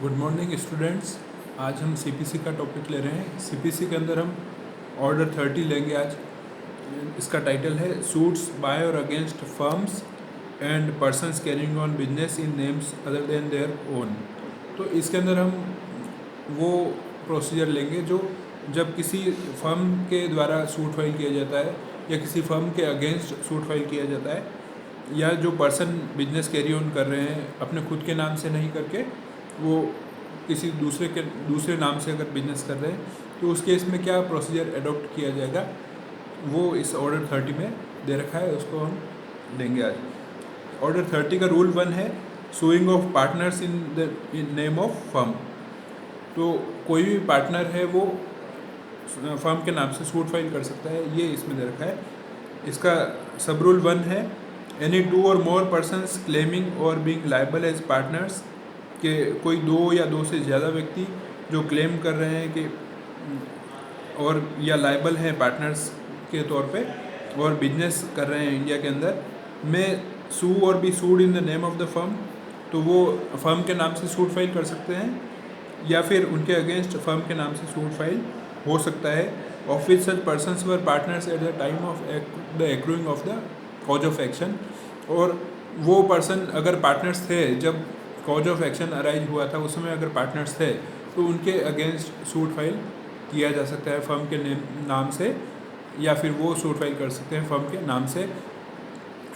Good morning students. आज हम CPC का टॉपिक ले रहे हैं। सीपीसी के अंदर हम ऑर्डर 30 लेंगे आज। इसका टाइटल है सूट्स बाय और against firms and persons carrying on business in names other than their own. तो इसके अंदर हम वो प्रोसीजर लेंगे जो जब किसी फर्म के द्वारा सूट फाइल किया जाता है या किसी फर्म के अगेंस्ट सूट फाइल किया जाता है, या जो पर्सन बिजनेस कैरी ऑन कर रहे हैं अपने खुद के नाम से नहीं करके वो किसी दूसरे नाम से अगर बिजनेस कर रहे हैं, तो उस केस में क्या प्रोसीजर अडॉप्ट किया जाएगा वो इस ऑर्डर 30 में दे रखा है, उसको हम लेंगे आज। ऑर्डर 30 का रूल 1 है sewing of partners in name of firm. तो कोई भी पार्टनर है वो फर्म के नाम से सूट फाइल कर सकता है, ये इसमें दे रखा है। इसका सब रूल 1 है एनी 2 और मोर पर्सन्स क्लेमिंग और बीइंग लायबल एज पार्टनर्स, कि कोई 2 या 2 से ज़्यादा व्यक्ति जो क्लेम कर रहे हैं कि और या लायबल हैं पार्टनर्स के तौर पे और बिजनेस कर रहे हैं इंडिया के अंदर, में sue or be sued in the name of the firm, तो वो फर्म के नाम से सूट फाइल कर सकते हैं या फिर उनके अगेंस्ट फर्म के नाम से सूट फाइल हो सकता है। Of which such persons were partners eight the time of the accruing of the cause of action. और वो पर्सन अगर पार्टनर्स थे जब कॉज ऑफ एक्शन अराइज हुआ था, उस समय अगर पार्टनर्स थे तो उनके अगेंस्ट सूट फाइल किया जा सकता है फर्म के नाम से, या फिर वो सूट फाइल कर सकते हैं फर्म के नाम से।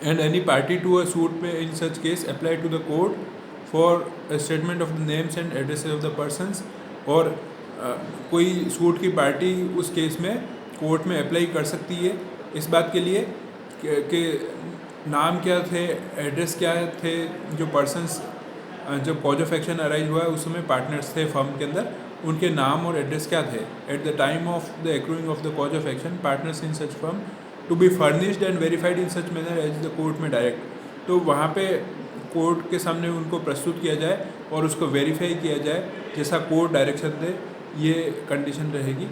And any party to a suit में in such case apply to the court for statement of the names and addresses of the persons. और कोई सूट की पार्टी उस केस में कोर्ट में अप्लाई कर सकती है इस बात के लिए कि नाम क्या थे, एड्रेस क्या थे, जो पर्सनस जब कॉज ऑफ एक्शन अराइज हुआ है उस समय पार्टनर्स थे फर्म के अंदर, उनके नाम और एड्रेस क्या थे at the time of the accruing of the cause of action, partners in such firm to be furnished and verified in such manner as the court में डायरेक्ट। तो वहाँ पे कोर्ट के सामने उनको प्रस्तुत किया जाए और उसको वेरीफाई किया जाए जैसा कोर्ट डायरेक्शन दे, ये कंडीशन रहेगी।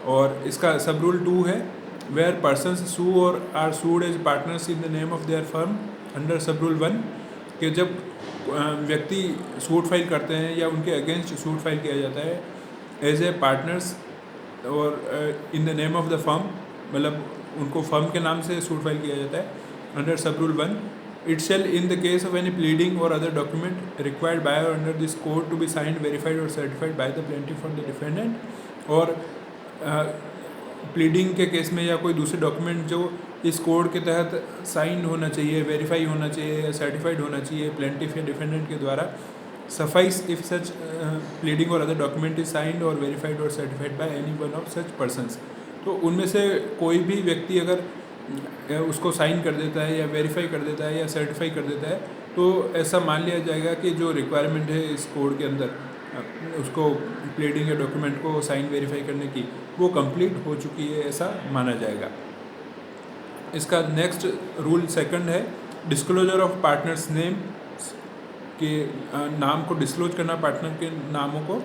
और इसका सब रूल 2 है where persons sue or are sued as partners in the name of their firm under sub rule 1, कि जब व्यक्ति सूट फाइल करते हैं या उनके अगेंस्ट सूट फाइल किया जाता है एज ए पार्टनर्स और इन the name of the firm, मतलब उनको फर्म के नाम से सूट फाइल किया जाता है under sub rule 1, it shall in the case of any pleading or other document required by or under this code to be signed verified or certified by the plaintiff or the defendant. और pleading के case में या कोई दूसरे document जो इस code के तहत साइन होना चाहिए, वेरीफाई होना चाहिए या सर्टिफाइड होना चाहिए प्लेंटिफ या डिफेंडेंट के द्वारा, suffice if such pleading or other document is signed और verified or certified by any one of such persons. तो उनमें से कोई भी व्यक्ति अगर उसको साइन कर देता है या वेरीफाई कर देता है या सर्टिफाई कर देता है, तो ऐसा मान लिया जाएगा कि जो रिक्वायरमेंट है इस कोड के अंदर उसको प्लीडिंग या डॉक्यूमेंट को साइन वेरीफाई करने की, वो कंप्लीट हो चुकी है, ऐसा माना जाएगा। इसका नेक्स्ट रूल 2 है डिस्क्लोजर ऑफ पार्टनर्स नेम, के नाम को डिस्क्लोज करना पार्टनर के नामों को।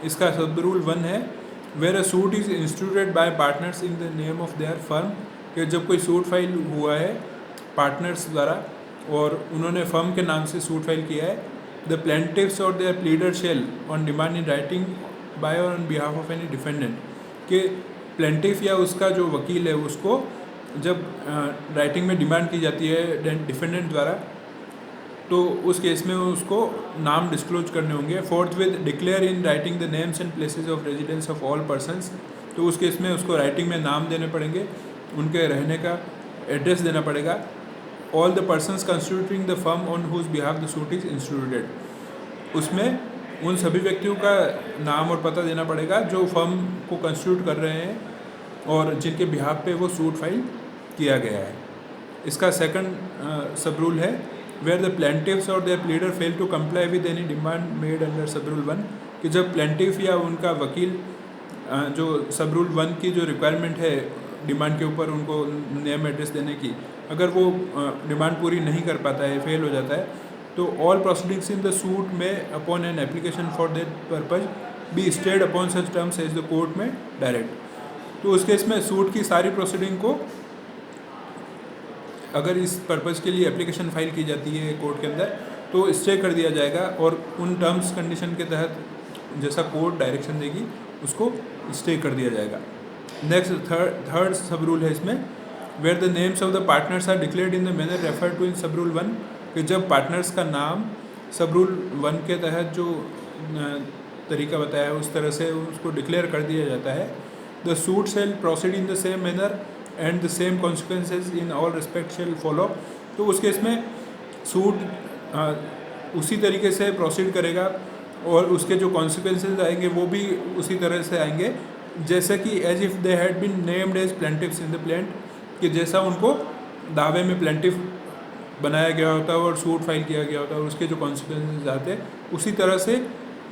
इसका सब रूल 1 है where a suit is instituted by partners in the name of their firm, कि जब कोई सूट फाइल हुआ है पार्टनर्स द्वारा और उन्होंने फर्म के नाम से सूट फाइल किया है, the plaintiffs or their pleader shall on demand in writing by or on behalf of any defendant, कि प्लेंटिफ या उसका जो वकील है उसको जब राइटिंग में डिमांड की जाती है डिफेंडेंट द्वारा, तो उस केस में उसको नाम डिस्क्लोज करने होंगे। Fourth with declare in writing the names and places of residence of all persons, तो उस केस में उसको राइटिंग में नाम देने पड़ेंगे, उनके रहने का एड्रेस देना पड़ेगा। All the persons constituting the firm on whose behalf the suit is instituted, उसमें उन सभी व्यक्तियों का नाम और पता देना पड़ेगा जो फर्म को कंस्टिट्यूट कर रहे हैं और जिनके बिहाफ पे वो सूट फाइल किया गया है। इसका सेकंड सब रूल है where the plaintiffs or their pleader fail to comply with any demand made under sub rule 1, कि जब प्लेंटिफ या उनका वकील जो सब रूल 1 की जो रिक्वायरमेंट है डिमांड के ऊपर उनको नेम एड्रेस देने की, अगर वो डिमांड पूरी नहीं कर पाता है, फेल हो जाता है, तो all proceedings in the suit में upon an application for that purpose be stayed upon such terms as the court में डायरेक्ट। तो उस केस में सूट की सारी प्रोसीडिंग को अगर इस पर्पज़ के लिए एप्लीकेशन फाइल की जाती है कोर्ट के अंदर, तो स्टे कर दिया जाएगा और उन टर्म्स कंडीशन के तहत जैसा कोर्ट डायरेक्शन देगी उसको स्टे कर दिया जाएगा। नेक्स्ट थर्ड सब रूल है इसमें, where the names of the partners are declared in the manner refer to in sub rule 1, कि जब पार्टनर्स का नाम सब रूल 1 के तहत जो तरीका बताया है उस तरह से उसको डिक्लेयर कर दिया जाता है। The suit shall proceed in the same manner and the same consequences in all respect shall follow. तो उस केस में सूट उसी तरीके से प्रोसीड करेगा और उसके जो कॉन्सिक्वेंसेज आएंगे वो भी उसी तरह से आएंगे, जैसे कि as if they had been named as plaintiffs in the plaint, कि जैसा उनको दावे में प्लेंटिफ बनाया गया होता है और सूट फाइल किया गया होता है और उसके जो कॉन्सिक्वेंसेज आते हैं उसी तरह से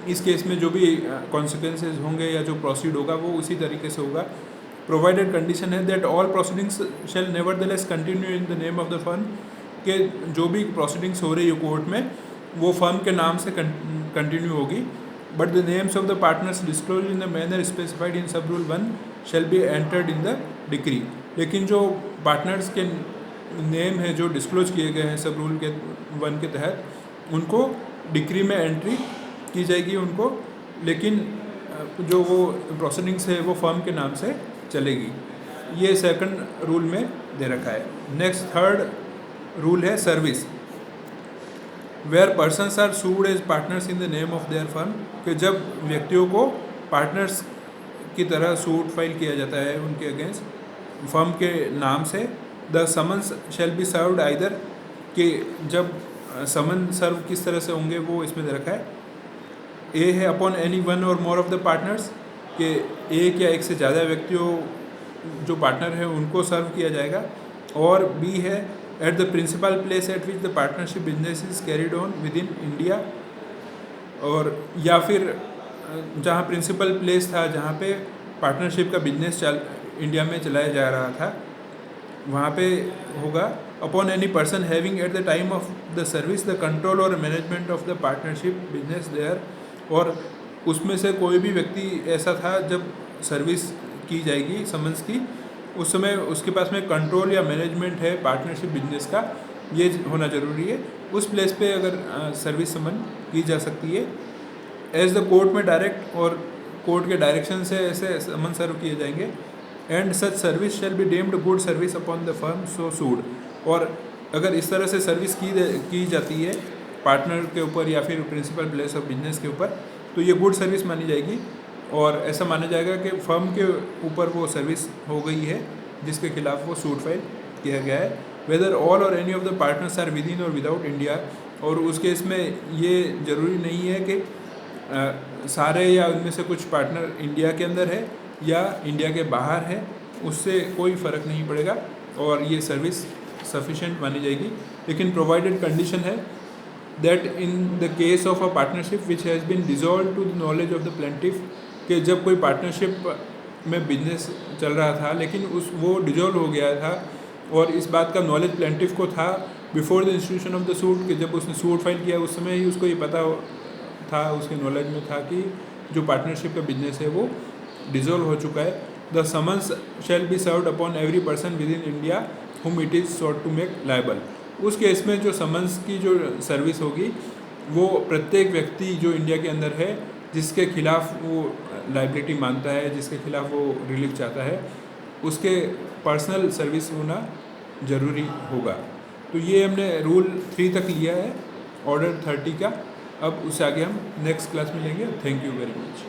इस केस में जो भी कॉन्सिक्वेंसेज होंगे या जो प्रोसीड होगा वो उसी तरीके से होगा। प्रोवाइडेड कंडीशन है that all proceedings shall nevertheless continue in the name of the firm, के जो भी प्रोसीडिंग्स हो रही है कोर्ट में वो फर्म के नाम से कंटिन्यू होगी, but the names of the partners disclose in the manner specified in sub rule 1 shall be entered in the decree. लेकिन जो पार्टनर्स के नेम है जो डिस्क्लोज किए गए हैं सब रूल के 1 के तहत उनको डिक्री में एंट्री की जाएगी उनको, लेकिन जो वो प्रोसीडिंग्स है वो फर्म के नाम से चलेगी। ये सेकंड रूल में दे रखा है। नेक्स्ट थर्ड रूल है service, where persons are sued as partners in the name of their firm, कि जब व्यक्तियों को पार्टनर्स की तरह सूट फाइल किया जाता है उनके अगेंस्ट फर्म के नाम से, the summons shall be served either, कि जब समन सर्व किस तरह से होंगे वो इसमें दे रखा है। ए है अपॉन एनी वन और मोर ऑफ द पार्टनर्स, कि एक या एक से ज़्यादा व्यक्तियों जो पार्टनर है उनको सर्व किया जाएगा। और बी है at the principal place at which the partnership business is carried on within India, और या फिर जहाँ प्रिंसिपल प्लेस था जहाँ पे पार्टनरशिप का बिजनेस इंडिया में चलाया जा रहा था वहाँ पे होगा। Upon any person having at the time of the service the control or management of the partnership business there, और उसमें से कोई भी व्यक्ति ऐसा था जब सर्विस की जाएगी समन्स की उस समय उसके पास में कंट्रोल या मैनेजमेंट है पार्टनरशिप बिजनेस का, ये होना ज़रूरी है। उस प्लेस पे अगर सर्विस समन की जा सकती है एज द कोर्ट में डायरेक्ट, और कोर्ट के डायरेक्शन से ऐसे समन सर्व किए जाएंगे। And such service shall be deemed good service upon the firm so sued, और अगर इस तरह से सर्विस की जाती है पार्टनर के ऊपर या फिर प्रिंसिपल प्लेस ऑफ बिजनेस के ऊपर तो ये गुड सर्विस मानी जाएगी, और ऐसा माना जाएगा कि फर्म के ऊपर वो सर्विस हो गई है जिसके खिलाफ वो सूट फाइल किया गया है। वेदर ऑल और any of the partners are within और विदाउट इंडिया, और उस केस में ये ज़रूरी नहीं है कि सारे या उनमें से कुछ पार्टनर इंडिया के अंदर है या इंडिया के बाहर है, उससे कोई फ़र्क नहीं पड़ेगा और ये सर्विस सफिशेंट मानी जाएगी। लेकिन प्रोवाइडेड कंडीशन है that in the case of a partnership which has been dissolve to the knowledge of the plaintiff, कि जब कोई पार्टनरशिप में बिजनेस चल रहा था लेकिन वो डिजॉल्व हो गया था और इस बात का नॉलेज प्लेंटिफ को था before the institution of the suit, कि जब उसने सूट फाइल किया उस समय ही उसको ये पता था, उसके नॉलेज में था कि जो पार्टनरशिप का बिजनेस है वो डिजॉल्व हो चुका है। The summons shall be served upon every person with in India whom it is sought to make liable। उस केस में जो समन्स की जो सर्विस होगी वो प्रत्येक व्यक्ति जो इंडिया के अंदर है जिसके खिलाफ वो लाइबिलिटी मानता है, जिसके खिलाफ वो रिलीफ चाहता है, उसके पर्सनल सर्विस होना ज़रूरी होगा। तो ये हमने रूल 3 तक लिया है ऑर्डर 30 का। अब उससे आगे हम नेक्स्ट क्लास में लेंगे। Thank you very much.